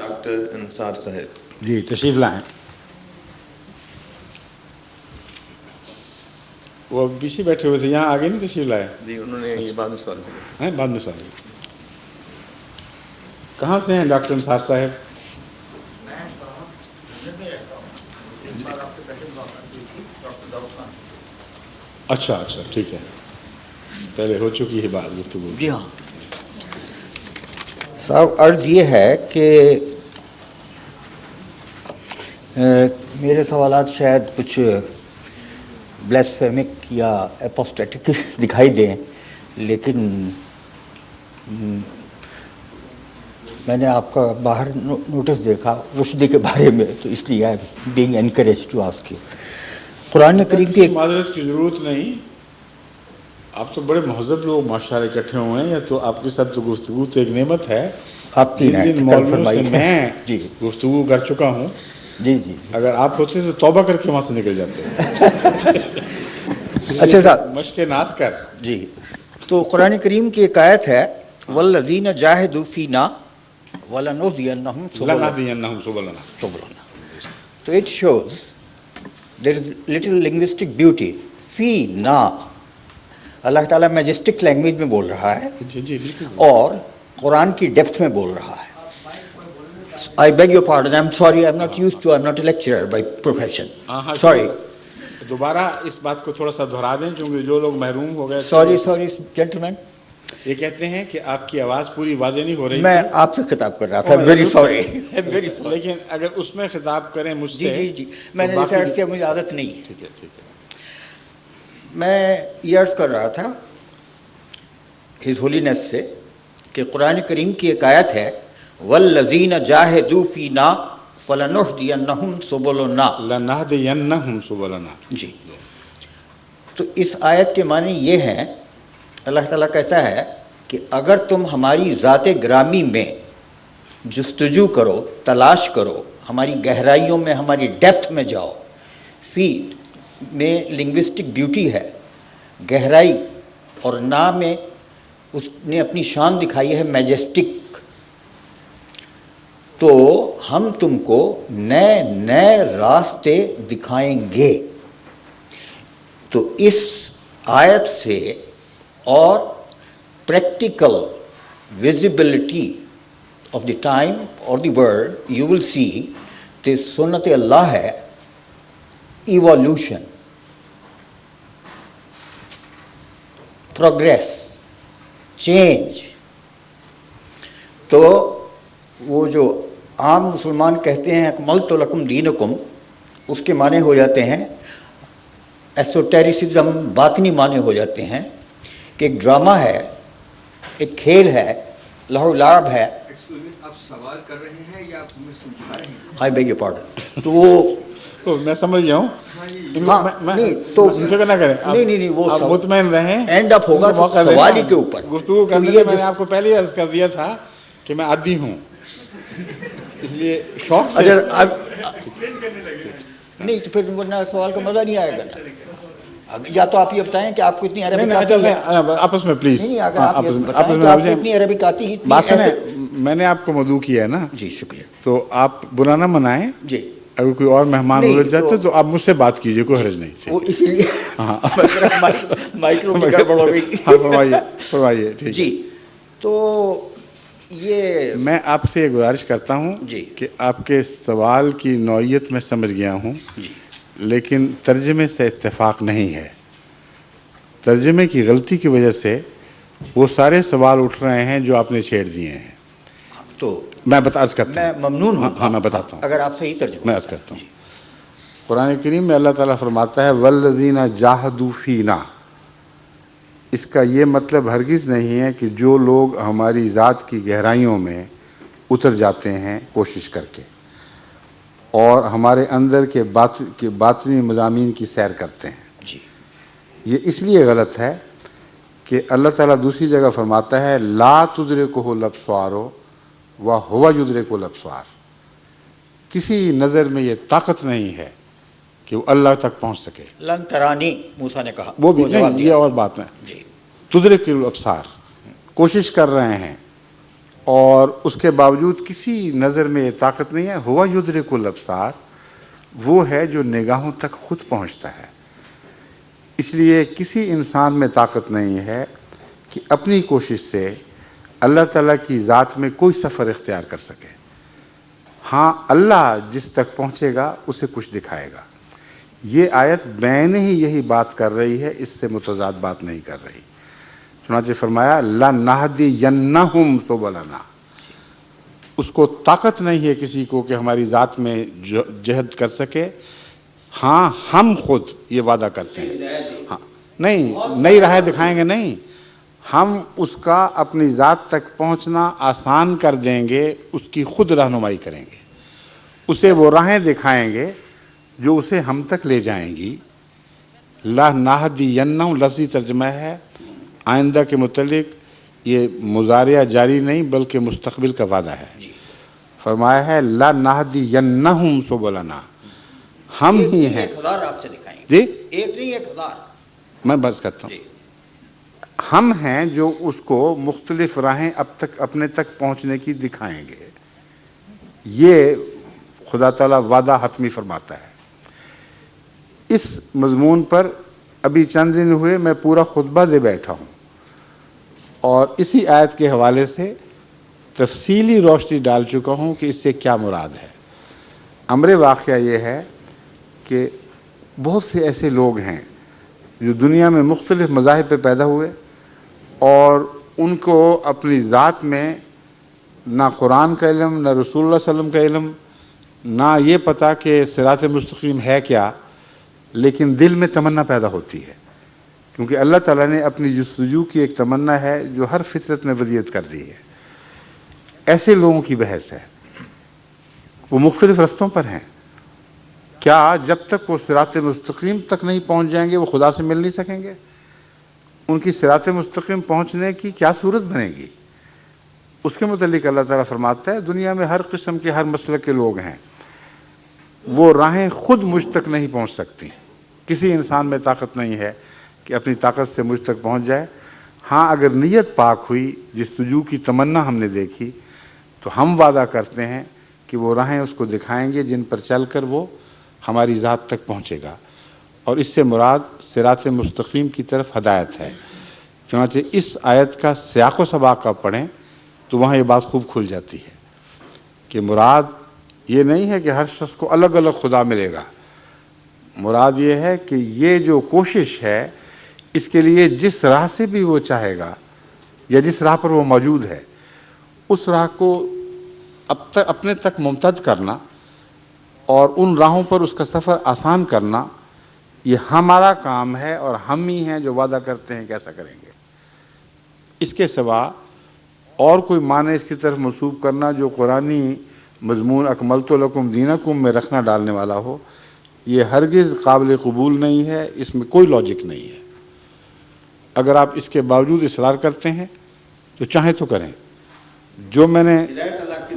Doctor انصار صاحب. جی تشریف لائیں. وہ پیچھے بیٹھے ہوئے تھے, یہاں آگے نہیں تشریف لائے. جی انہوں نے یہ بعد میں سوال کیا ہیں بعد میں سوال. کہاں سے ہیں ڈاکٹر انصار صاحب؟ اچھا اچھا ٹھیک ہے, پہلے ہو چکی ہے بات گفتگو. جی ہاں صاحب, عرض یہ ہے کہ میرے سوالات شاید کچھ بلیسفیمک یا اپوسٹیٹک دکھائی دیں, لیکن میں نے آپ کا باہر نوٹس دیکھا رشدی کے بارے میں, تو اس لیے I am being encourage to ask you. Quran کریم کی معذرت کی ضرورت نہیں, آپ تو بڑے مہذب لوگ ماشاءاللہ اکٹھے ہوئے ہیں, یا تو آپ کے ساتھ تو گفتگو تو ایک نعمت ہے. آپ کی مولویوں سے میں جی گفتگو کر چکا ہوں. جی جی اگر آپ ہوتے تو توبہ کر کے وہاں سے نکل جاتے. اچھا صاحب, مشق ناز کر. جی تو قرآن کریم کی ایک آیت ہے والذین جاہدوا فینا ولنہدینہم سبلنا. تو it shows there is little linguistic beauty. فینا اللہ تعالیٰ میجسٹک لینگویج میں بول رہا ہے اور قرآن کی ڈیپتھ میں بول رہا ہے. I beg your pardon, I'm sorry, I'm not used to, I'm not a lecturer by profession. Sorry. دوبارہ اس بات کو تھوڑا سا دہرا دیں کیونکہ جو لوگ محروم ہو گئے. Sorry, gentlemen. یہ کہتے ہیں کہ آپ کی آواز پوری واضح نہیں ہو رہی. میں آپ سے خطاب کر رہا تھا. I'm very sorry. لیکن اگر اس میں خطاب کریں مجھ سے. جی میں نے جیسے عرض کیا مجھے عادت نہیں ہے. ٹھیک ہے. میں یہ عرض کر رہا تھا ہز ہولینس سے کہ قرآن کریم کی ایک آیت ہے والذین جاہدوا فینا فلنہدینہم سبلنا. لنہدینہم سبلنا. جی تو اس آیت کے معنی یہ ہیں, اللہ تعالیٰ کہتا ہے کہ اگر تم ہماری ذات گرامی میں جستجو کرو, تلاش کرو, ہماری گہرائیوں میں, ہماری ڈیپتھ میں جاؤ. فی میں لنگوسٹک بیوٹی ہے, گہرائی, اور نا میں اس نے اپنی شان دکھائی ہے میجسٹک. تو ہم تم کو نئے نئے راستے دکھائیں گے. تو اس آیت سے اور practical visibility of the time اور دی ورلڈ یو ول سی کہ سنت اللہ ہے ایوالوشن, پروگریس, چینج. تو وہ جو عام مسلمان کہتے ہیں اکملت لکم دینکم, اس کے معنی ہو جاتے ہیں ایسوٹیریسزم, باطنی معنی ہو جاتے ہیں کہ ایک ڈرامہ ہے, ایک کھیل ہے, لہو لعب ہے. آپ سوال کر رہے ہیں یا آپ ہمیں سمجھا رہے ہیں؟ آئی بیگ یور پارڈن. تو وہ میں سمجھ گیا ہوں. نہیں تو فکر نہ کریں, نہیں وہ مطمئن رہیں, اینڈ اپ ہوگا سوال ہی کے اوپر. گفتگو کرنے سے میں نے آپ کو پہلے ہی عرض کر دیا تھا کہ میں عادی ہوں, اس لیے شوق سے. نہیں تو پھر ورنہ سوال کا مزہ نہیں آئے گا نا. یا تو آپ یہ بتائیں کہ آپ کو اتنی عربک آتی ہے. آپس میں پلیز. نہیں اگر آپ یہ بتائیں کہ آپ کو اتنی عربک آتی ہے. بات سنیں, میں نے آپ کو مدعو کیا ہے نا. جی شکریہ. تو آپ برا نہ منائیں. جی اگر کوئی اور مہمان الجھ جاتے تو آپ مجھ سے بات کیجیے, کوئی حرج نہیں. وہ اسی لیے مائکرو کی گڑبڑ ہو گئی. فرمائیے. جی تو یہ میں آپ سے یہ گزارش کرتا ہوں کہ آپ کے سوال کی نوعیت میں سمجھ گیا ہوں, لیکن ترجمے سے اتفاق نہیں ہے. ترجمے کی غلطی کی وجہ سے وہ سارے سوال اٹھ رہے ہیں جو آپ نے چھیڑ دیے ہیں. تو میں عرض کرتا ہوں. میں ممنون ہوں. ہاں میں بتاتا ہوں اگر آپ صحیح ترجمہ. میں عرض کرتا ہوں. قرآن کریم میں اللہ تعالیٰ فرماتا ہے والذین جاہدوا فینا. اس کا یہ مطلب ہرگز نہیں ہے کہ جو لوگ ہماری ذات کی گہرائیوں میں اتر جاتے ہیں کوشش کر کے اور ہمارے اندر کے باطنی مضامین کی سیر کرتے ہیں. جی یہ اس لیے غلط ہے کہ اللہ تعالیٰ دوسری جگہ فرماتا ہے لا تدرکہ الابصار وہو یدرک الابصار. کسی نظر میں یہ طاقت نہیں ہے کہ وہ اللہ تک پہنچ سکے. لن ترانی موسیٰ نے کہا. وہ بھی نہیں, یہ اور بات ہے. جی تدرک الابصار کوشش کر رہے ہیں اور اس کے باوجود کسی نظر میں یہ طاقت نہیں ہے. ہوا یدرک الابصار، وہ ہے جو نگاہوں تک خود پہنچتا ہے. اس لیے کسی انسان میں طاقت نہیں ہے کہ اپنی کوشش سے اللہ تعالیٰ کی ذات میں کوئی سفر اختیار کر سکے. ہاں، اللہ جس تک پہنچے گا اسے کچھ دکھائے گا. یہ آیت بین ہی یہی بات کر رہی ہے، اس سے متضاد بات نہیں کر رہی. چنانچہ فرمایا لَنَهْدِيَنَّهُمْ سُبُلَنَا. اس کو طاقت نہیں ہے کسی کو کہ ہماری ذات میں جہد کر سکے. ہاں، ہم خود یہ وعدہ کرتے ہیں. ہاں، نہیں، نئی راہیں دکھائیں گے نہیں، ہم اس کا اپنی ذات تک پہنچنا آسان کر دیں گے، اس کی خود رہنمائی کریں گے، اسے وہ راہیں دکھائیں گے جو اسے ہم تک لے جائیں گی. لَنَهْدِيَنَّهُمْ لفظی ترجمہ ہے. آئندہ کے متعلق یہ مضارع جاری نہیں بلکہ مستقبل کا وعدہ ہے. فرمایا ہے لَنَهْدِيَنَّهُمْ سُبُلَنَا. ہم ہی ہیں. 1000 راستے دکھائیں گے. جی، ایک نہیں، 1000. میں بس کرتا ہوں. ہم ہیں جو اس کو مختلف راہیں اب تک اپنے تک پہنچنے کی دکھائیں گے. یہ خدا تعالیٰ وعدہ حتمی فرماتا ہے. اس مضمون پر ابھی چند دن ہوئے میں پورا خطبہ دے بیٹھا ہوں اور اسی آیت کے حوالے سے تفصیلی روشنی ڈال چکا ہوں کہ اس سے کیا مراد ہے. امر واقعہ یہ ہے کہ بہت سے ایسے لوگ ہیں جو دنیا میں مختلف مذاہب پہ پیدا ہوئے اور ان کو اپنی ذات میں نہ قرآن کا علم، نہ رسول اللہ صلی اللہ علیہ وسلم کا علم، نہ یہ پتہ کہ صراط مستقیم ہے کیا، لیکن دل میں تمنا پیدا ہوتی ہے. کیونکہ اللہ تعالیٰ نے اپنی جستجو کی ایک تمنا ہے جو ہر فطرت میں ودیعت کر دی ہے. ایسے لوگوں کی بحث ہے، وہ مختلف رستوں پر ہیں. کیا جب تک وہ صراط مستقیم تک نہیں پہنچ جائیں گے وہ خدا سے مل نہیں سکیں گے؟ ان کی صراط مستقیم پہنچنے کی کیا صورت بنے گی؟ اس کے متعلق اللہ تعالیٰ فرماتا ہے دنیا میں ہر قسم کے، ہر مسلک کے لوگ ہیں، وہ راہیں خود مجھ تک نہیں پہنچ سکتی. کسی انسان میں طاقت نہیں ہے کہ اپنی طاقت سے مجھ تک پہنچ جائے. ہاں، اگر نیت پاک ہوئی، جستجو کی تمنا ہم نے دیکھی، تو ہم وعدہ کرتے ہیں کہ وہ راہیں اس کو دکھائیں گے جن پر چل کر وہ ہماری ذات تک پہنچے گا. اور اس سے مراد صراط مستقیم کی طرف ہدایت ہے. چنانچہ اس آیت کا سیاق و سباق کا پڑھیں تو وہاں یہ بات خوب کھل جاتی ہے کہ مراد یہ نہیں ہے کہ ہر شخص کو الگ الگ خدا ملے گا. مراد یہ ہے کہ یہ جو کوشش ہے اس کے لیے جس راہ سے بھی وہ چاہے گا یا جس راہ پر وہ موجود ہے اس راہ کو اپنے تک ممتد کرنا اور ان راہوں پر اس کا سفر آسان کرنا، یہ ہمارا کام ہے اور ہم ہی ہیں جو وعدہ کرتے ہیں کہ ایسا کریں گے. اس کے سوا اور کوئی معنی اس کی طرف منسوب کرنا جو قرآنی مضمون اکملت لکم دینکم میں رکھنا ڈالنے والا ہو، یہ ہرگز قابل قبول نہیں ہے. اس میں کوئی لاجک نہیں ہے. اگر آپ اس کے باوجود اصرار کرتے ہیں تو چاہیں تو کریں. جو میں نے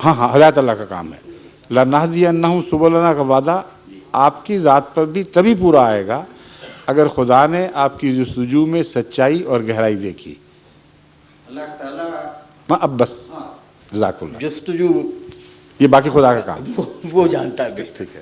ہاں ہدایت اللہ کا کام ہے. لَنَهْدِيَنَّهُمْ سُبُلَنَا کا وعدہ آپ کی ذات پر بھی تبھی پورا آئے گا اگر خدا نے آپ کی جستجو میں سچائی اور گہرائی دیکھی. اللہ تعالیٰ اب بس جزاک اللہ. جستجو یہ باقی خدا کا کام وہ جانتا ہے. ٹھیک ہے.